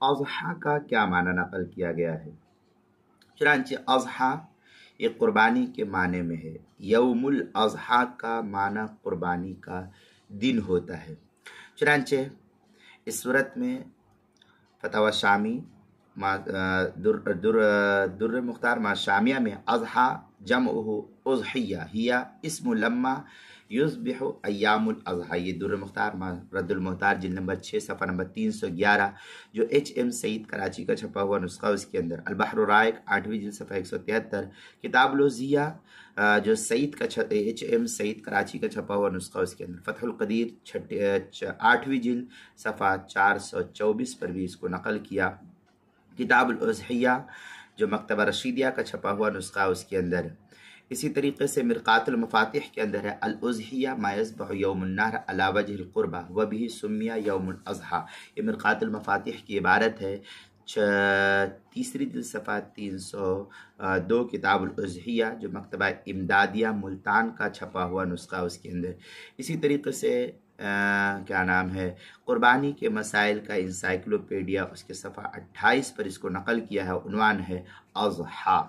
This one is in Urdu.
اضحیٰ کا کیا معنی نقل کیا گیا ہے؟ چنانچہ اضحیٰ یہ قربانی کے معنی میں ہے۔ یوم الاضحیٰ کا معنی قربانی کا دن ہوتا ہے۔ چنانچہ اس صورت میں فتاوی شامی در مختار ما شامیہ میں اضحیٰ جمعہ اضحیہ ہیا اسم لما یذبح ایام الاضحیٰ، یہ در مختار ما رد المختار جلد نمبر 6 صفحہ نمبر 311 جو ایچ ایم سعید کراچی کا چھپا ہوا نسخہ، اس کے اندر البحر الرائق 8ویں جلد صفحہ 173، کتاب الوزیہ جو سعید کا ایچ ایم سعید کراچی کا چھپا ہوا نسخہ، اس کے اندر فتح القدیر 8ویں جلد صفحہ 424 پر بھی اس کو نقل کیا۔ کتاب الاضحیہ جو مکتبہ رشیدیہ کا چھپا ہوا نسخہ، اس کے اندر اسی طریقے سے مرقات المفاتیح کے اندر ہے الاضحیہ ما یذبح یوم النحر علی وجہ القربہ وبہ سمیہ یوم الاضحیٰ، یہ مرقات المفاتیح کی عبارت ہے، تیسری جلد صفحہ 302 کتاب الاضحیہ جو مکتبہ امدادیہ ملتان کا چھپا ہوا نسخہ، اس کے اندر اسی طریقے سے کیا نام ہے قربانی کے مسائل کا انسائکلوپیڈیا، اس کے صفحہ 28 پر اس کو نقل کیا ہے، عنوان ہے اضحیٰ۔